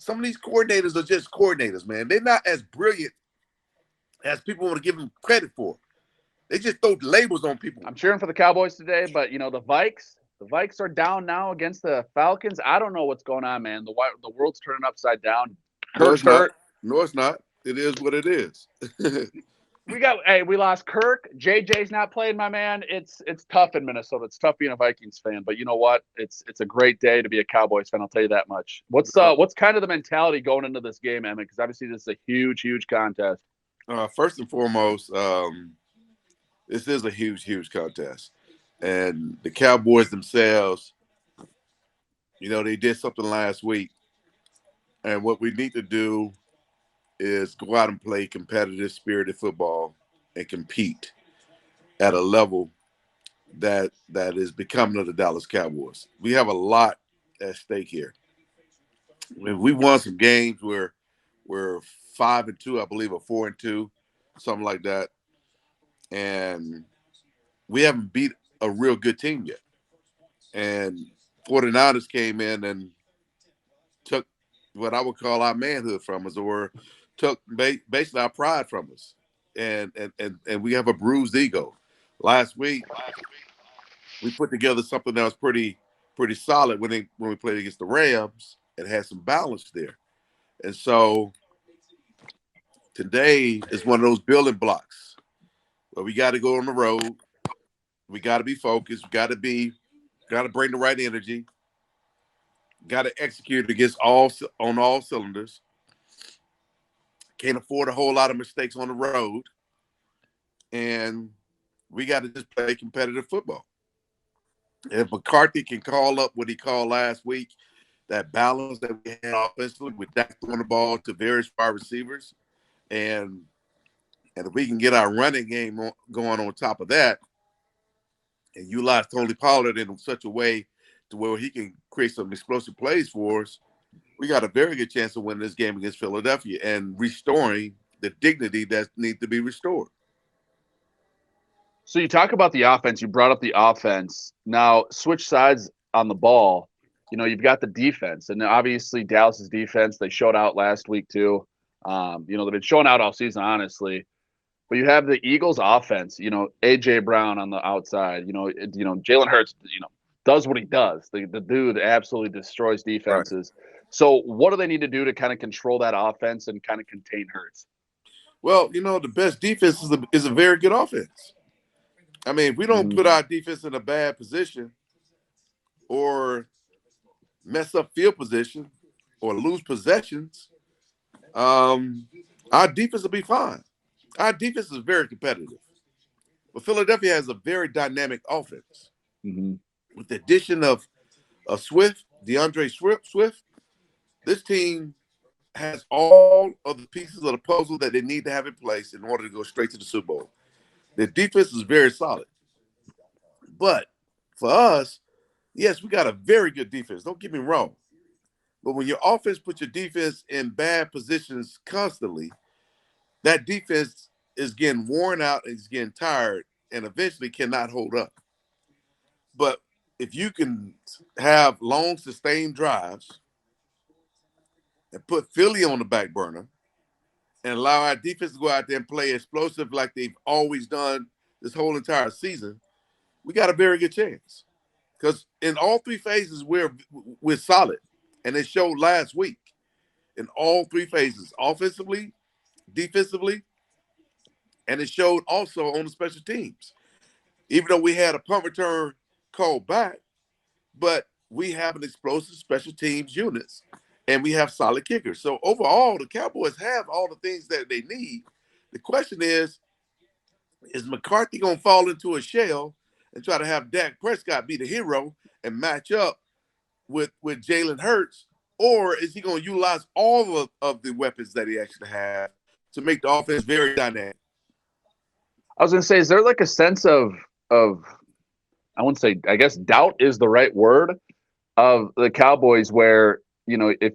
some of these coordinators are just coordinators, man. They're not as brilliant as people want to give them credit for. They just throw labels on people. I'm cheering for the Cowboys today, but the Vikes are down now against the Falcons. I don't know what's going on, man. The world's turning upside down. No, Kirk's it's not. hurt. No, it's not. It is what it is. We lost Kirk. JJ's not playing, my man. It's tough in Minnesota. It's tough being a Vikings fan, but you know what? It's a great day to be a Cowboys fan. I'll tell you that much. What's kind of the mentality going into this game, Emmitt? Because obviously this is a huge contest. First and foremost, this is a huge contest, and the Cowboys themselves, they did something last week, and what we need to do is go out and play competitive, spirited football and compete at a level that is becoming of the Dallas Cowboys. We have a lot at stake here. I mean, we won some games where we're 5-2, I believe, or 4-2, something like that, and we haven't beat a real good team yet. And 49ers came in and took what I would call our manhood from us, or took basically our pride from us. And we have a bruised ego. Last week, we put together something that was pretty solid when we played against the Rams and had some balance there. And so today is one of those building blocks where we got to go on the road. We got to be focused. We got to bring the right energy. Got to execute against on all cylinders. Can't afford a whole lot of mistakes on the road, and we got to just play competitive football. If McCarthy can call up what he called last week, that balance that we had offensively with Dak throwing the ball to various wide receivers, and if we can get our running game going on top of that, and utilize Tony Pollard in such a way to where he can create some explosive plays for us, we got a very good chance of winning this game against Philadelphia and restoring the dignity that needs to be restored. So you talk about the offense. You brought up the offense. Now switch sides on the ball. You've got the defense, and obviously Dallas's defense. They showed out last week too. They've been showing out all season, honestly. But you have the Eagles' offense. AJ Brown on the outside. Jalen Hurts. Does what he does. The dude absolutely destroys Right. defenses. So what do they need to do to kind of control that offense and kind of contain Hurts? Well, the best defense is a very good offense. I mean, if we don't put our defense in a bad position or mess up field position or lose possessions, our defense will be fine. Our defense is very competitive. But Philadelphia has a very dynamic offense. Mm-hmm. With the addition of Swift, DeAndre Swift, this team has all of the pieces of the puzzle that they need to have in place in order to go straight to the Super Bowl. The defense is very solid. But for us, yes, we got a very good defense. Don't get me wrong. But when your offense puts your defense in bad positions constantly, that defense is getting worn out and is getting tired and eventually cannot hold up. But if you can have long, sustained drives and put Philly on the back burner and allow our defense to go out there and play explosive like they've always done this whole entire season, we got a very good chance. Because in all three phases, we're solid. And it showed last week in all three phases, offensively, defensively, and it showed also on the special teams. Even though we had a punt return called back, but we have an explosive special teams units and we have solid kickers. So overall, the Cowboys have all the things that they need. The question is McCarthy going to fall into a shell and try to have Dak Prescott be the hero and match up with Jalen Hurts, or is he going to utilize all of the weapons that he actually have to make the offense very dynamic? I was going to say, is there like a sense of I wouldn't say, I guess doubt is the right word, of the Cowboys where, if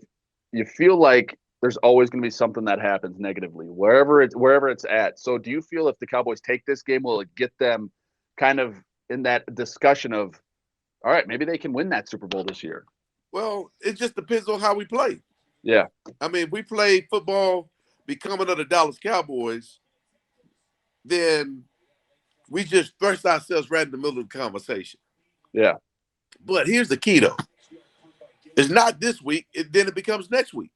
you feel like there's always going to be something that happens negatively wherever it's at. So do you feel if the Cowboys take this game, will it get them kind of in that discussion of, all right, maybe they can win that Super Bowl this year? Well, it just depends on how we play. Yeah. I mean, if we played football becoming of the Dallas Cowboys, then we just thrust ourselves right in the middle of the conversation. Yeah. But here's the key, though. It's not this week, then it becomes next week.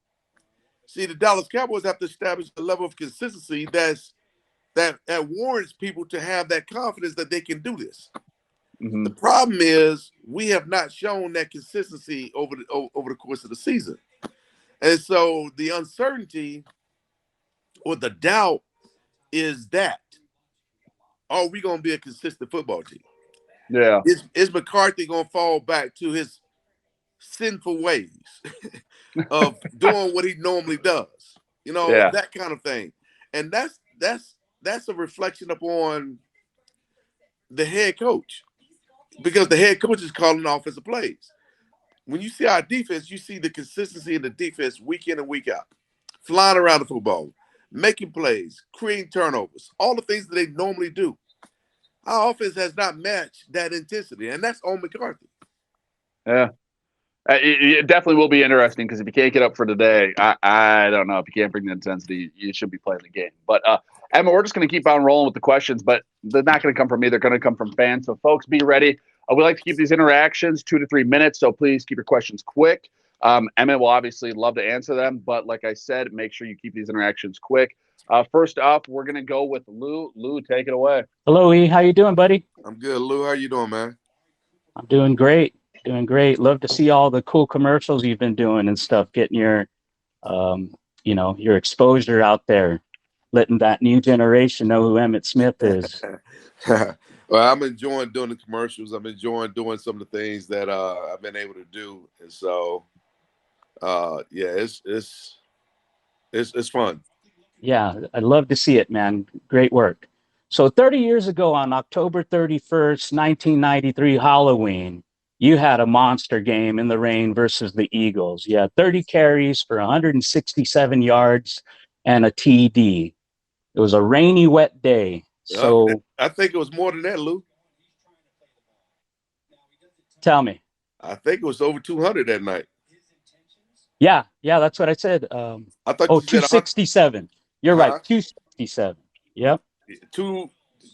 See, the Dallas Cowboys have to establish a level of consistency that warrants people to have that confidence that they can do this. Mm-hmm. The problem is we have not shown that consistency over the course of the season. And so the uncertainty or the doubt is that are we going to be a consistent football team? Yeah. Is McCarthy going to fall back to his sinful ways of doing what he normally does? You know, Yeah. that kind of thing. And that's a reflection upon the head coach because the head coach is calling offensive plays. When you see our defense, you see the consistency in the defense week in and week out, flying around the football, making plays, creating turnovers, all the things that they normally do. Our offense has not matched that intensity, and that's on McCarthy. Yeah. It definitely will be interesting because if you can't get up for today, I don't know. If you can't bring the intensity, you should be playing the game. But Emma, we're just going to keep on rolling with the questions, but they're not going to come from me. They're going to come from fans. So, folks, be ready. We like to keep these interactions 2 to 3 minutes, so please keep your questions quick. Emma will obviously love to answer them, but like I said, make sure you keep these interactions quick. First up, we're going to go with Lou. Lou, take it away. Hello, E. How you doing, buddy? I'm good, Lou. How you doing, man? I'm doing great. Doing great. Love to see all the cool commercials you've been doing and stuff, getting your um, your exposure out there, letting that new generation know who Emmitt Smith is. Well, I'm enjoying doing the commercials. I'm enjoying doing some of the things that I've been able to do, and so yeah, it's fun. Yeah, I love to see it, man. Great work. So 30 years ago on October 31st, 1993, Halloween, you had a monster game in the rain versus the Eagles. You had 30 carries for 167 yards and a TD. It was a rainy, wet day. Uh, So I think it was more than that, Lou. tell me. I think it was over 200 that night. Yeah, that's what I said. I thought Oh, you said 100. 267. You're right, Huh? 267. Yep. Two,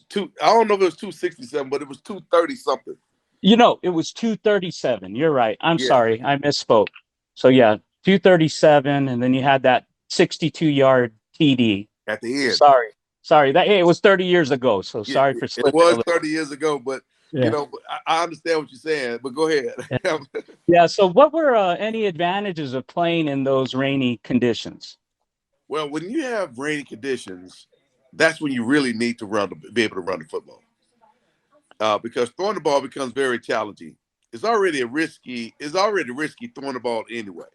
two. I don't know if it was 267, but it was 230 something. It was 237. You're right. I'm Yeah, sorry. I misspoke. So yeah, 237, and then you had that 62-yard TD. at the end. Sorry. Sorry. That hey, it was 30 years ago. So Yeah, sorry for it slipping a was little. 30 years ago, but Yeah. I understand what you're saying. But go ahead. Yeah. Yeah. So what were any advantages of playing in those rainy conditions? Well, when you have rainy conditions, that's when you really need to be able to run the football. Because throwing the ball becomes very challenging. It's already risky throwing the ball anyway.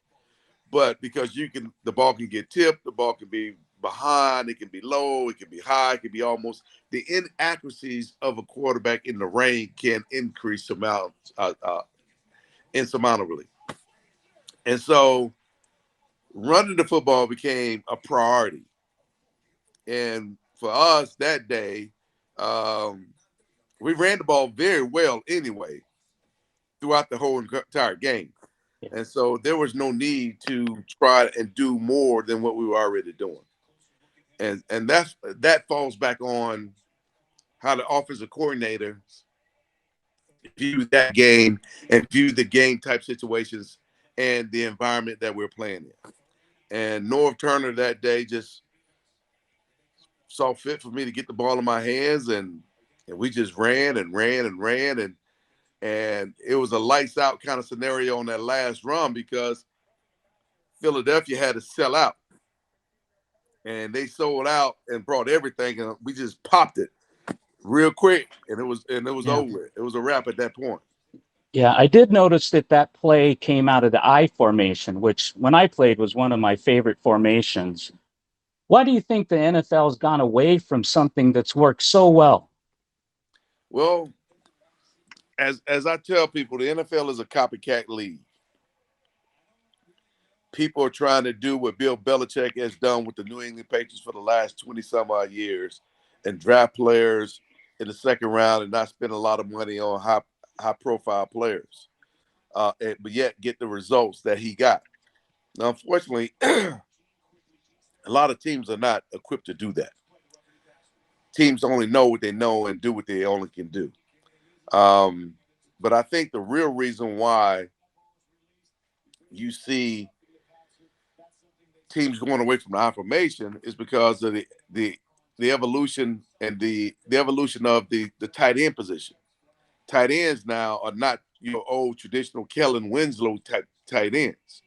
But because the ball can get tipped, the ball can be behind, it can be low, it can be high, it can be almost the inaccuracies of a quarterback in the rain can increase insurmountably. And so running the football became a priority. And for us that day, um, we ran the ball very well anyway throughout the whole entire game. Yeah. And so there was no need to try and do more than what we were already doing. And that falls back on how the offensive coordinator viewed that game and viewed the game type situations and the environment that we're playing in. And Norv Turner that day just saw fit for me to get the ball in my hands, and we just ran and ran and ran, and it was a lights out kind of scenario on that last run because Philadelphia had to sell out, and they sold out and brought everything, and we just popped it real quick, and it was Yeah. over. It was a wrap at that point. Yeah, I did notice that that play came out of the I formation, which when I played was one of my favorite formations. Why do you think the NFL's gone away from something that's worked so well? Well, as I tell people, the NFL is a copycat league. People are trying to do what Bill Belichick has done with the New England Patriots for the last 20 some odd years and draft players in the second round and not spend a lot of money on high profile players, but yet get the results that he got. Now, unfortunately, a lot of teams are not equipped to do that. Teams only know what they know and do what they only can do. Um, but I think the real reason why you see teams going away from the I formation is because of the evolution and the evolution of the tight end position. Tight ends now are not your old traditional Kellen Winslow type tight ends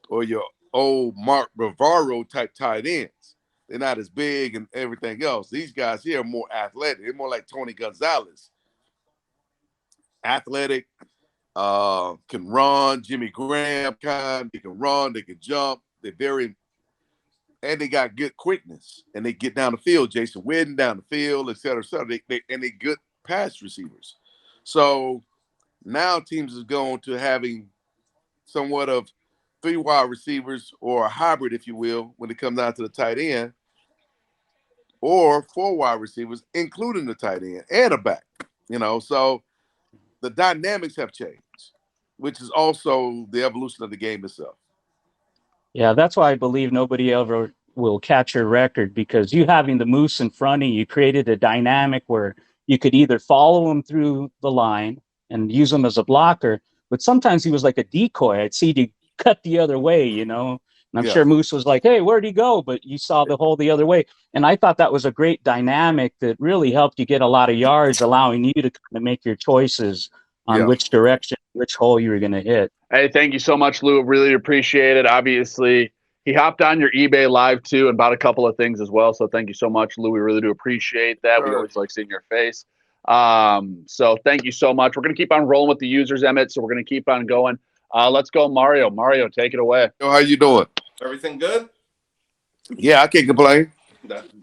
or your old Mark Bavaro type tight ends. They're not as big and everything else. These guys here are more athletic. They're more like Tony Gonzalez, athletic, can run, Jimmy Graham kind. They can run, they can jump. They're very, and they got good quickness, and they get down the field. Jason Witten down the field, et cetera, et cetera. And they good pass receivers. So now teams is going to having somewhat of three wide receivers or a hybrid, if you will, when it comes down to the tight end, or four wide receivers, including the tight end and a back. So the dynamics have changed, which is also the evolution of the game itself. Yeah, that's why I believe nobody ever will catch your record, because you having the Moose in front of you created a dynamic where you could either follow him through the line and use him as a blocker, but sometimes he was like a decoy. I'd see you cut the other way. And I'm Yeah, sure Moose was like, "Hey, where'd he go?" But you saw the hole the other way. And I thought that was a great dynamic that really helped you get a lot of yards, allowing you to kind of make your choices on yeah. which direction, which hole you were going to hit. Hey, thank you so much, Lou. Really appreciate it. Obviously, he hopped on your eBay live too and bought a couple of things as well. So thank you so much, Lou. We really do appreciate that. We Sure. always like seeing your face. So thank you so much. We're going to keep on rolling with the users, Emmitt. So we're going to keep on going. Let's go, Mario. Mario, take it away. So how you doing? Everything good? Yeah, I can't complain.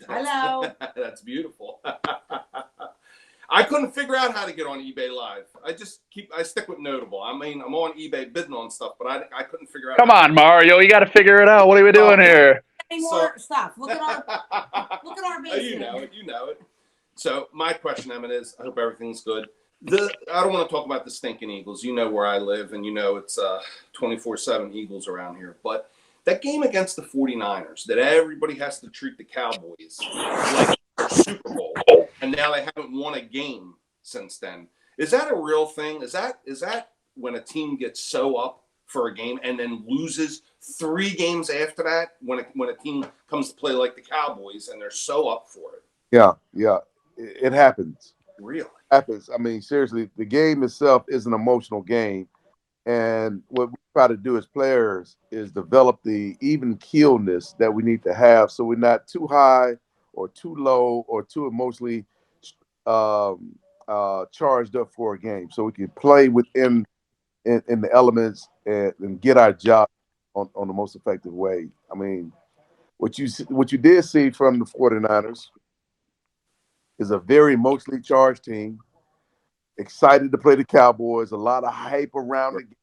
Hello. That's beautiful. I couldn't figure out how to get on eBay Live. I stick with Notable. I mean, I'm on eBay bidding on stuff, but I couldn't figure out. Come on, Mario. You got to figure it out. What are we doing here? More stuff. Look at our basement. You know it. So my question, Emmitt, is I hope everything's good. I don't want to talk about the stinking Eagles. You know where I live, and you know it's 24/7 Eagles around here. But that game against the 49ers, that everybody has to treat the Cowboys like their Super Bowl, and now they haven't won a game since then. Is that a real thing? Is that when a team gets so up for a game and then loses 3 games after that, when a team comes to play like the Cowboys and they're so up for it? Yeah. It happens. Really? Happens. I mean, seriously, the game itself is an emotional game. And what we try to do as players is develop the even keelness that we need to have, so we're not too high or too low or too emotionally charged up for a game, so we can play within in the elements and get our job on the most effective way. I mean, what you did see from the 49ers is a very emotionally charged team, excited to play the Cowboys, a lot of hype around the game.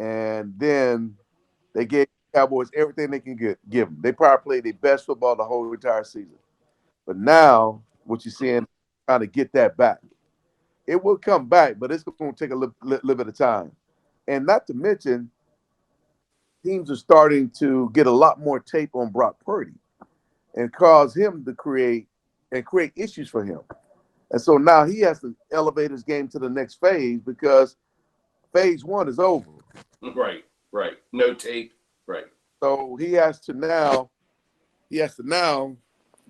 And then they gave the Cowboys everything they can give them. They probably played their best football the whole entire season. But now, what you're seeing, trying to get that back. It will come back, but it's going to take a little bit of time. And not to mention, teams are starting to get a lot more tape on Brock Purdy and cause him to create issues for him. And so now he has to elevate his game to the next phase, because phase 1 is over. Right. No tape. Right. So he has to now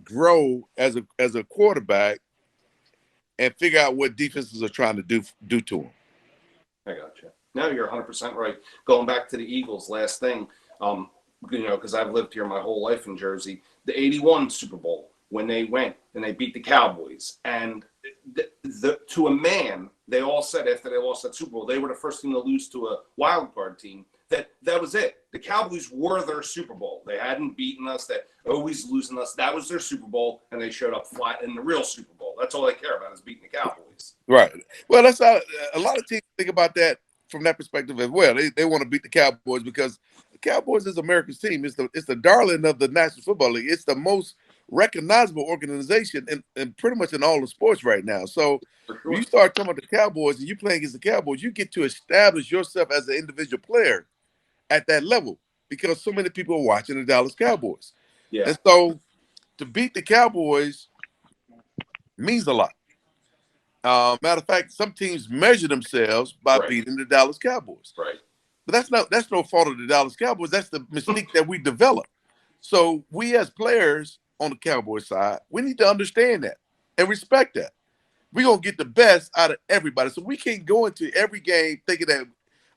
grow as a quarterback and figure out what defenses are trying to do to him. I got you. No, you're 100% right. Going back to the Eagles, last thing, because I've lived here my whole life in Jersey, the 81 Super Bowl, when they went and they beat the Cowboys, and to a man, they all said after they lost that Super Bowl, they were the first team to lose to a wild card team. That was it. The Cowboys were their Super Bowl. They hadn't beaten us. They always losing us. That was their Super Bowl, and they showed up flat in the real Super Bowl. That's all they care about, is beating the Cowboys. Right. Well, that's how a lot of teams think about that from that perspective as well. They want to beat the Cowboys because the Cowboys is America's team. It's the darling of the National Football League. It's the most recognizable organization in pretty much in all the sports right now. So when you start talking about the Cowboys and you playing against the Cowboys, you get to establish yourself as an individual player at that level because so many people are watching the Dallas Cowboys. Yeah. And so to beat the Cowboys means a lot. Matter of fact, some teams measure themselves by Right. beating the Dallas Cowboys. Right. But that's no fault of the Dallas Cowboys. That's the mystique that we develop. So we as players on the Cowboys side, we need to understand that and respect that. We're going to get the best out of everybody. So we can't go into every game thinking that,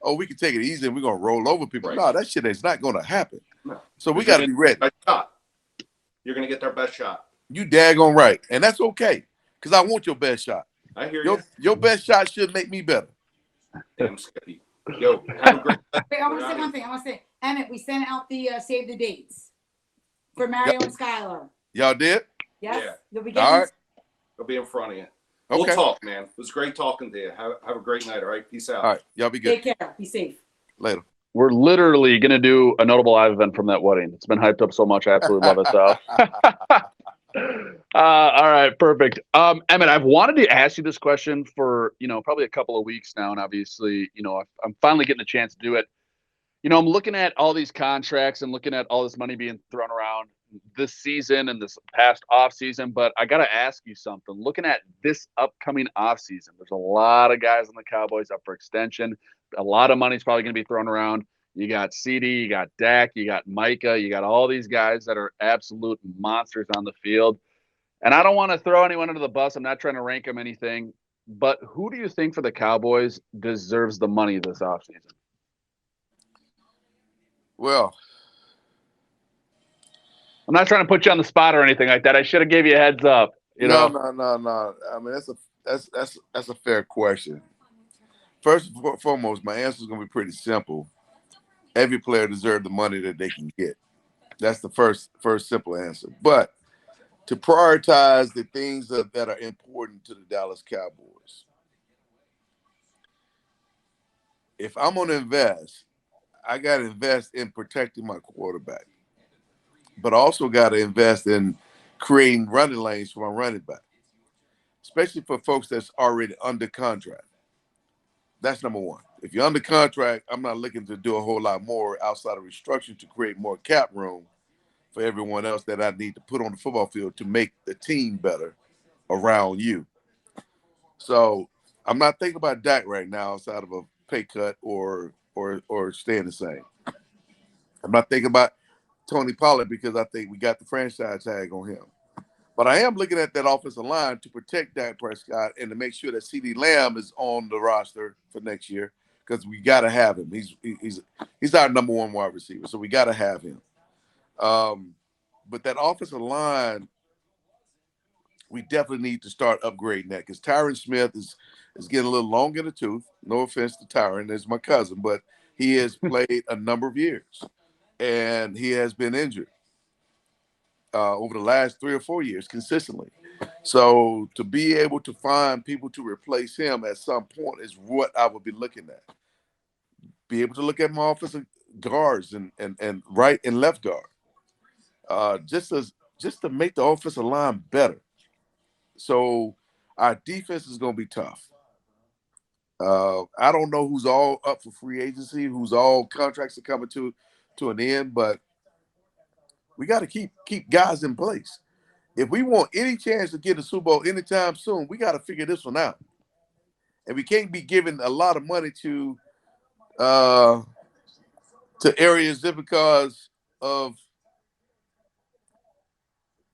oh, we can take it easy and we're going to roll over people. Right. No, that shit is not going to happen. No. So we got to be ready. You're going to get their best shot. You daggone right. And that's okay because I want your best shot. I hear you. Your best shot should make me better. Damn, Skippy. Yo, have a great Wait, I want to say one thing. I want to say, Emmitt, we sent out the save the dates for Mario and Skylar. Y'all did? Yes? Yeah. You'll be getting All right. I'll be in front of you. Okay. We'll talk, man. It was great talking to you. Have a great night, all right? Peace out. All right. Y'all be good. Take care. Be safe. Later. We're literally going to do a notable live event from that wedding. It's been hyped up so much. I absolutely love it. So, all right, perfect. Emmitt, I've wanted to ask you this question for, probably a couple of weeks now. And obviously, I'm finally getting a chance to do it. I'm looking at all these contracts and looking at all this money being thrown around this season and this past offseason. But I got to ask you something. Looking at this upcoming offseason, there's a lot of guys on the Cowboys up for extension. A lot of money's probably going to be thrown around. You got CD, you got Dak, you got Micah, you got all these guys that are absolute monsters on the field. And I don't want to throw anyone under the bus. I'm not trying to rank them anything. But who do you think for the Cowboys deserves the money this offseason? Well, I'm not trying to put you on the spot or anything like that. I should have gave you a heads up. No. I mean, that's a fair question. First and foremost, my answer is going to be pretty simple. Every player deserves the money that they can get. That's the first simple answer. But to prioritize the things that are important to the Dallas Cowboys, if I'm going to invest, I got to invest in protecting my quarterback, but also got to invest in creating running lanes for my running back, especially for folks that's already under contract. That's number one. If you're under contract, I'm not looking to do a whole lot more outside of restructuring to create more cap room for everyone else that I need to put on the football field to make the team better around you. So I'm not thinking about Dak right now outside of a pay cut or staying the same. I'm not thinking about Tony Pollard because I think we got the franchise tag on him. But I am looking at that offensive line to protect Dak Prescott and to make sure that CeeDee Lamb is on the roster for next year because we got to have him. He's our number one wide receiver, so we got to have him. But that offensive line, we definitely need to start upgrading that because Tyron Smith is getting a little long in the tooth. No offense to Tyron, that's my cousin, but he has played a number of years, and he has been injured over the last 3 or 4 years consistently. So to be able to find people to replace him at some point is what I would be looking at. Be able to look at my offensive guards and right and left guard, just to make the offensive line better. So our defense is going to be tough. I don't know who's all up for free agency, who's all contracts are coming to an end, but we got to keep guys in place. If we want any chance to get a Super Bowl anytime soon, we got to figure this one out. And we can't be giving a lot of money to areas just because of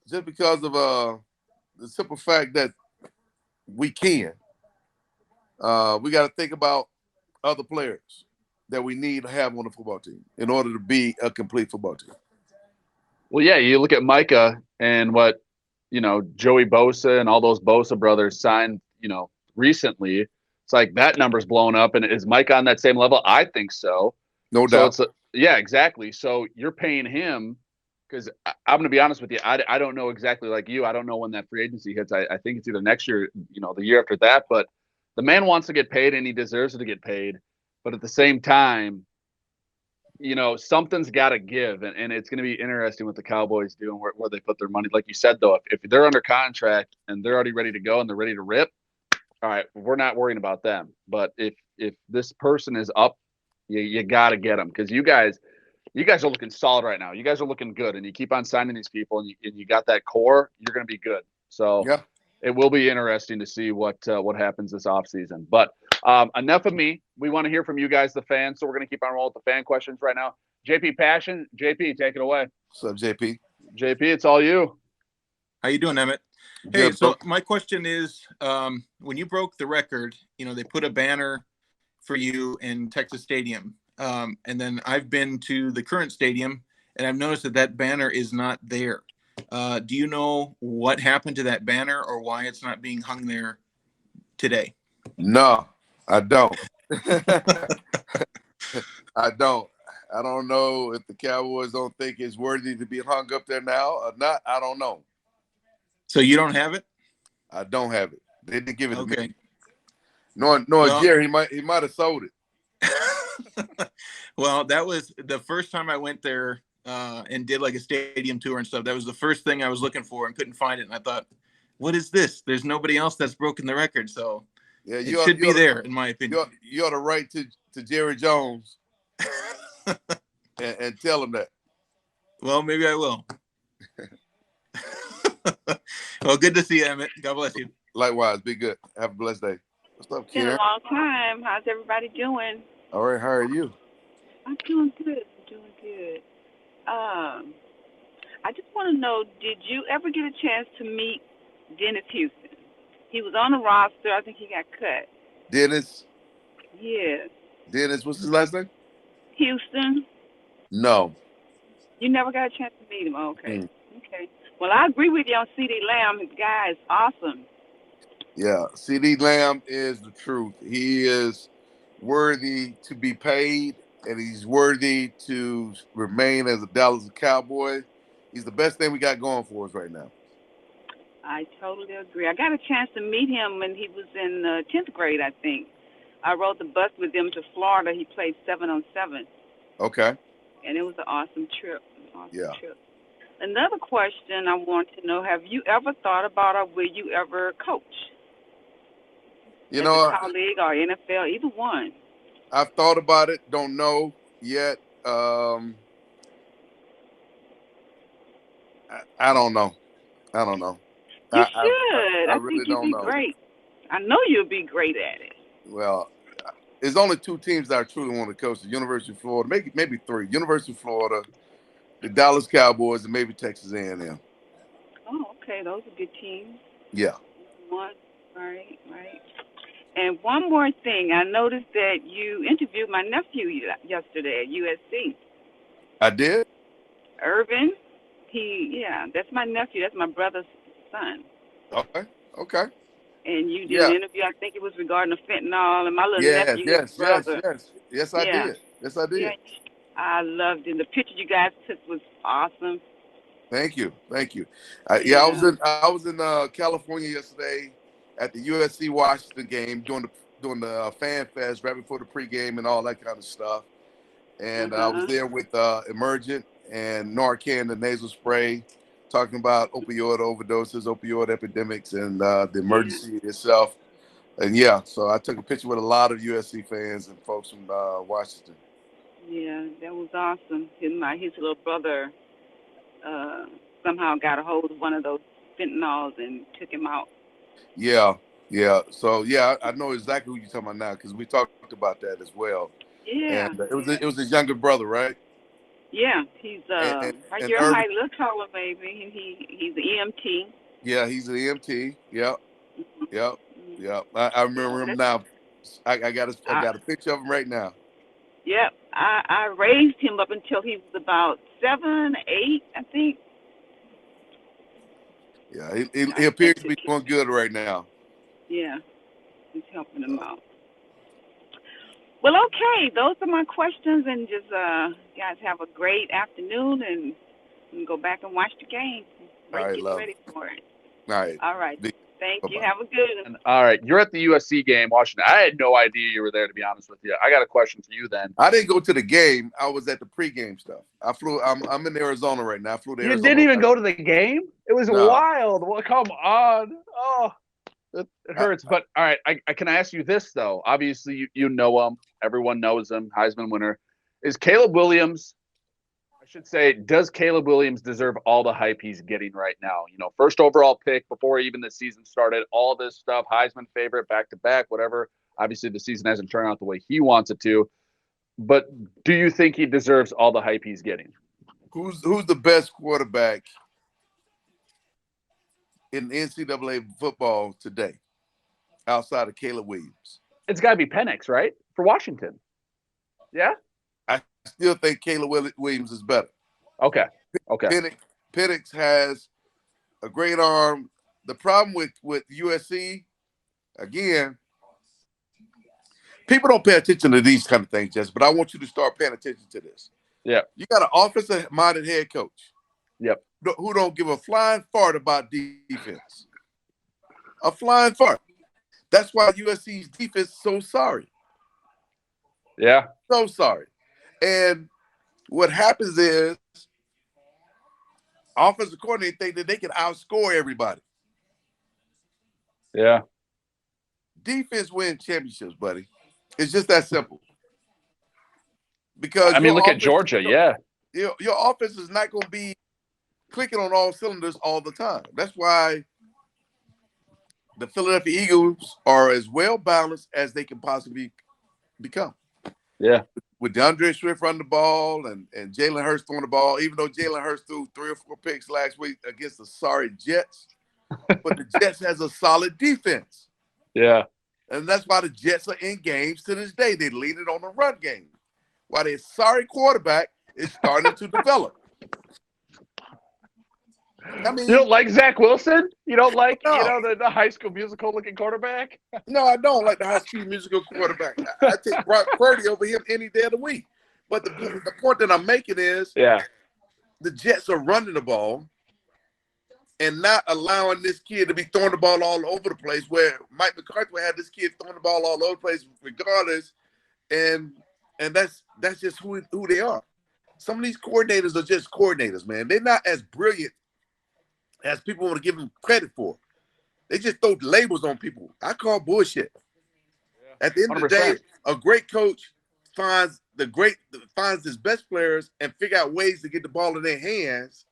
the simple fact that we can. We got to think about other players that we need to have on the football team in order to be a complete football team. Well, yeah, you look at Micah and what, Joey Bosa and all those Bosa brothers signed, recently. It's like that number's blown up. And is Micah on that same level? I think so. No doubt. Yeah, exactly. So you're paying him because I'm going to be honest with you. I don't know exactly like you. I don't know when that free agency hits. I think it's either next year, the year after that. But the man wants to get paid and he deserves to get paid. But at the same time, something's got to give. And it's going to be interesting what the Cowboys do and where they put their money. Like you said, though, if they're under contract and they're already ready to go and they're ready to rip, all right, we're not worrying about them. But if this person is up, You got to get them because you guys are looking solid right now. You guys are looking good, and you keep on signing these people, and you got that core. You're going to be good. So Yeah. it will be interesting to see what happens this offseason. But enough of me. We want to hear from you guys, the fans. So we're going to keep on rolling with the fan questions right now. JP Passion, JP, take it away. What's up, JP? JP, it's all you. How you doing, Emmitt? Hey, Good, so bro. my question is, when you broke the record, they put a banner for you in Texas Stadium. And then I've been to the current stadium, and I've noticed that banner is not there. Do you know what happened to that banner or why it's not being hung there today? No, I don't. I don't. I don't know if the Cowboys don't think it's worthy to be hung up there now or not. I don't know. So you don't have it? I don't have it. They didn't give it to Okay. me. No, Jerry, he might have sold it. Well, that was the first time I went there and did like a stadium tour and stuff. That was the first thing I was looking for and couldn't find it. And I thought, what is this? There's nobody else that's broken the record. So Yeah, it should be there, in my opinion. You ought to write to Jerry Jones and tell him that. Well, maybe I will. Well, good to see you, Emmitt. God bless you. Likewise, be good. Have a blessed day. What's up, It's been a Karen? long time. How's everybody doing? All right, how are you? I'm doing good. I just want to know, did you ever get a chance to meet Dennis Houston? He was on the roster. I think he got cut. Dennis, Yes. what's his last name? Houston? No. You never got a chance to meet him? Okay. Mm. Okay. Well, I agree with you on C.D. Lamb. His guy is awesome. Yeah, C.D. Lamb is the truth. He is worthy to be paid, and he's worthy to remain as a Dallas Cowboy. He's the best thing we got going for us right now. I totally agree. I got a chance to meet him when he was in 10th grade, I think. I rode the bus with him to Florida. He played 7-on-7. Okay. And it was an awesome trip. Yeah. Another question I want to know, have you ever thought about or will you ever coach? You As know, a college or NFL, either one. I've thought about it. Don't know yet. I don't know. You should. I I really think you'd don't be know. great. I know you'll be great at it. Well, there's only two teams that I truly want to coach: the University of Florida, maybe three: University of Florida, the Dallas Cowboys, and maybe Texas A&M. Oh, okay. Those are good teams. Yeah. One, right. And one more thing. I noticed that you interviewed my nephew yesterday at USC. I did? Irvin. That's my nephew. That's my brother's son. Okay. And you did an interview, I think it was regarding the fentanyl, and my little nephew, his brother. Yes, I did. Yeah, I loved it. The picture you guys took was awesome. Thank you. I was in California yesterday at the USC Washington game doing the fan fest right before the pregame and all that kind of stuff. And I was there with Emergent and Narcan, the nasal spray, talking about opioid overdoses, opioid epidemics, and the emergency itself. And so I took a picture with a lot of USC fans and folks from Washington. Yeah, that was awesome. His little brother somehow got a hold of one of those fentanyls and took him out. Yeah. So I know exactly who you're talking about now because we talked about that as well. Yeah. And it was his younger brother, right? Yeah, he's right your height, a little taller, maybe. He's an EMT. Yeah, he's an EMT. Yep. I remember him now. I got a picture of him right now. Yep, I raised him up until he was about 7, 8, I think. Yeah, he appears to be doing good right now. Yeah, he's helping him out. Well, okay, those are my questions, and just guys have a great afternoon, and go back and watch the game. Get ready for it. All right. Thank you. Have a good one. All right, you're at the USC game, Washington. I had no idea you were there, to be honest with you. I got a question for you then. I didn't go to the game. I was at the pregame stuff. I flew. I'm in Arizona right now. I flew to Arizona. You didn't even go to the game? It was wild. Well, come on. Oh. It hurts. But all right, I can ask you this though. Obviously, you know him. Everyone knows him. Heisman winner. Is Caleb Williams? I should say, does Caleb Williams deserve all the hype he's getting right now? You know, first overall pick before even the season started. All this stuff. Heisman favorite, back to back, whatever. Obviously, the season hasn't turned out the way he wants it to. But do you think he deserves all the hype he's getting? Who's the best quarterback in NCAA football today, outside of Caleb Williams? It's got to be Penix, right, for Washington? Yeah. I still think Caleb Williams is better. Okay. Penix has a great arm. The problem with USC, again, people don't pay attention to these kind of things, Jess, but I want you to start paying attention to this. Yeah. You got an offensive-minded head coach. Yep. Who don't give a flying fart about defense. A flying fart. That's why USC's defense is so sorry. Yeah. So sorry. And what happens is offensive coordinator think that they can outscore everybody. Yeah. Defense wins championships, buddy. It's just that simple. Because I mean, look at Georgia. Yeah. Your offense is not going to be clicking on all cylinders all the time. That's why the Philadelphia Eagles are as well balanced as they can possibly become. Yeah. With DeAndre Swift running the ball and Jalen Hurts throwing the ball, even though Jalen Hurts threw 3 or 4 picks last week against the sorry Jets. But the Jets has a solid defense. Yeah. And that's why the Jets are in games to this day. They lead it on the run game. While their sorry quarterback is starting to develop. I mean, you don't like Zach Wilson? You don't like, no. The High School Musical looking quarterback? No, I don't like the High School Musical quarterback. I take Brock Purdy over him any day of the week. But the point that I'm making is the Jets are running the ball and not allowing this kid to be throwing the ball all over the place, where Mike McCarthy had this kid throwing the ball all over the place regardless. And that's just who they are. Some of these coordinators are just coordinators, man. They're not as brilliant as people want to give them credit for. They just throw labels on people. I call bullshit. Yeah. At the end 100%. Of the day, a great coach finds his best players and figure out ways to get the ball in their hands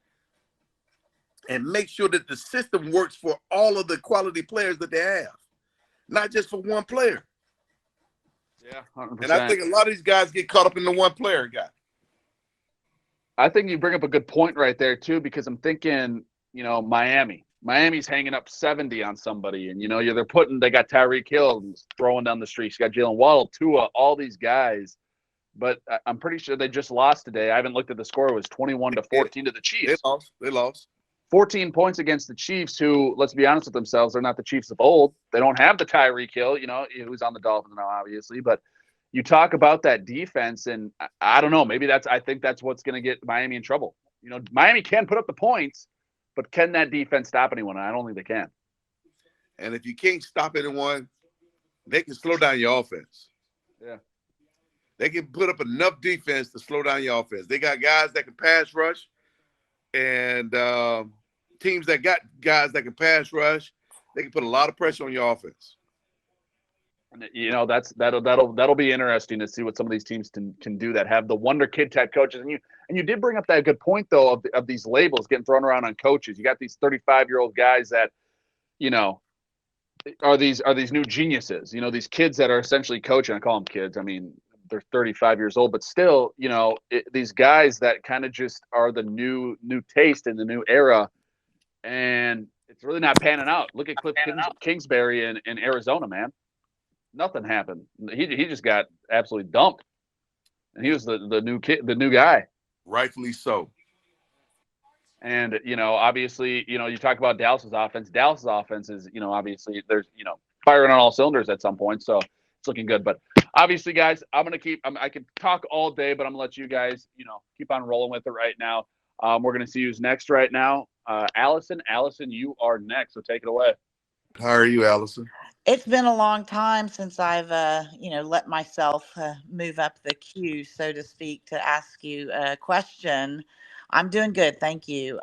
and make sure that the system works for all of the quality players that they have, not just for one player. Yeah, 100%. And I think a lot of these guys get caught up in the one player guy. I think you bring up a good point right there, too, because I'm thinking, Miami. Miami's hanging up 70 on somebody, and, they got Tyreek Hill throwing down the street. You got Jalen Waddle, Tua, all these guys. But I'm pretty sure they just lost today. I haven't looked at the score. It was 21-14 to the Chiefs. They lost. 14 points against the Chiefs, who, let's be honest with themselves, they're not the Chiefs of old. They don't have the Tyreek Hill, who's on the Dolphins now, obviously. But you talk about that defense, and I don't know, I think that's what's going to get Miami in trouble. Miami can put up the points, but can that defense stop anyone? I don't think they can. And if you can't stop anyone, they can slow down your offense. Yeah. They can put up enough defense to slow down your offense. They got guys that can pass rush, and teams that got guys that can pass rush, they can put a lot of pressure on your offense. That'll be interesting to see what some of these teams can do that have the wonder kid type coaches. And you did bring up that good point though of these labels getting thrown around on coaches. You got these 35-year-old guys that, are these new geniuses. These kids that are essentially coaching. I call them kids. I mean, they're 35 years old, but still, these guys that kind of just are the new taste in the new era, and it's really not panning out. Look at Cliff Kingsbury in Arizona, man. Nothing happened. He just got absolutely dumped, and he was the new guy. Rightfully so. And obviously, you talk about Dallas's offense. Dallas's offense is, obviously there's, firing on all cylinders at some point, so it's looking good. But obviously, guys, I can talk all day, but I'm gonna let you guys, keep on rolling with it right now. We're gonna see who's next right now. Allison, you are next, so take it away. How are you, Allison? It's been a long time since I've, let myself move up the queue, so to speak, to ask you a question. I'm doing good, thank you.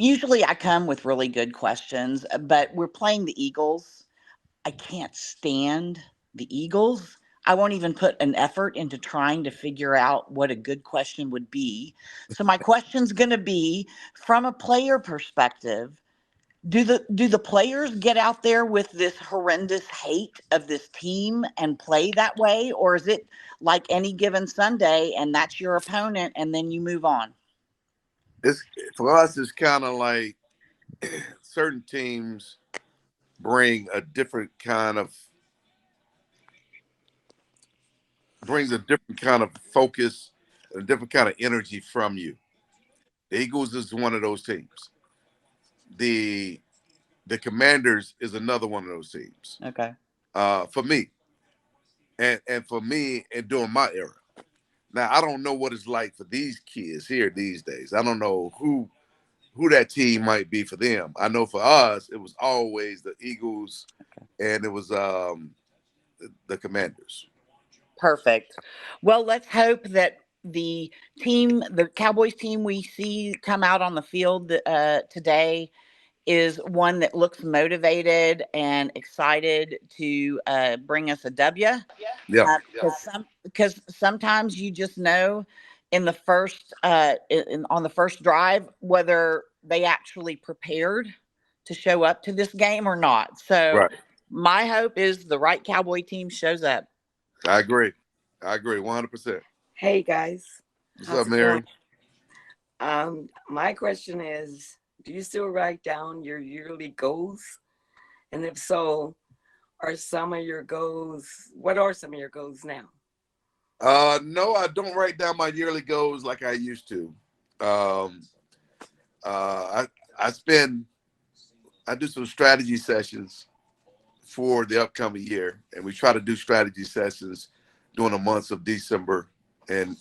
Usually I come with really good questions, but we're playing the Eagles. I can't stand the Eagles. I won't even put an effort into trying to figure out what a good question would be. So my question's going to be from a player perspective. Do the players get out there with this horrendous hate of this team and play that way, or is it like any given Sunday and that's your opponent and then you move on? It's for us. It's kind of like certain teams bring a different kind of focus, a different kind of energy from you. The Eagles is one of those teams. The Commanders is another one of those teams. Okay. For me, and for me, and during my era. Now I don't know what it's like for these kids here these days. I don't know who that team might be for them. I know for us, it was always the Eagles, and it was the Commanders. Perfect. Well, let's hope that the Cowboys team we see come out on the field today is one that looks motivated and excited to bring us a W. Yeah. Because sometimes you just know in the first on the first drive whether they actually prepared to show up to this game or not. So Right. my hope is the right Cowboy team shows up. I agree 100%. Hey guys. What's up, Mary? My question is, do you still write down your yearly goals? And if so, what are some of your goals now? No, I don't write down my yearly goals like I used to. I do some strategy sessions for the upcoming year, and we try to do strategy sessions during the months of December and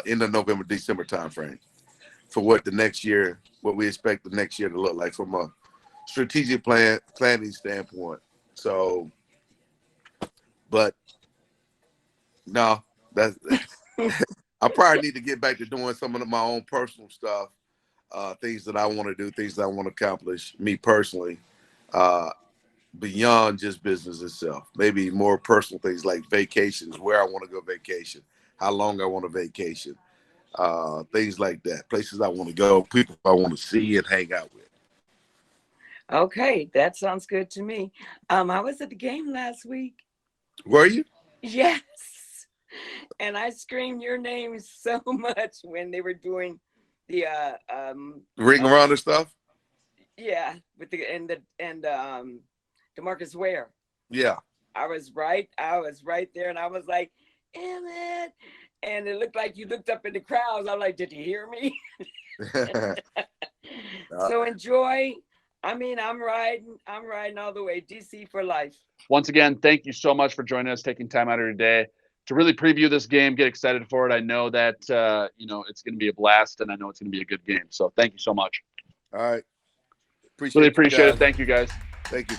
in the November, December timeframe for what we expect the next year to look like from a strategic planning standpoint. So, but no, that's I probably need to get back to doing some of my own personal stuff, things that I want to do, things that I want to accomplish, me personally, beyond just business itself. Maybe more personal things like vacations, where I want to go vacation, how long I want to vacation, things like that, places I want to go, people I want to see and hang out with. Okay, that sounds good to me. I was at the game last week. Were you? Yes. And I screamed your name so much when they were doing the ring around and stuff. Yeah, with DeMarcus Ware. Yeah. I was right there, and I was like, Emmitt. And it looked like you looked up in the crowds. I'm like, did you hear me? So enjoy. I mean, I'm riding all the way. DC for life. Once again, thank you so much for joining us, taking time out of your day to really preview this game, get excited for it. I know that, it's going to be a blast, and I know it's going to be a good game. So thank you so much. All right. Really appreciate it. Thank you, guys. Thank you.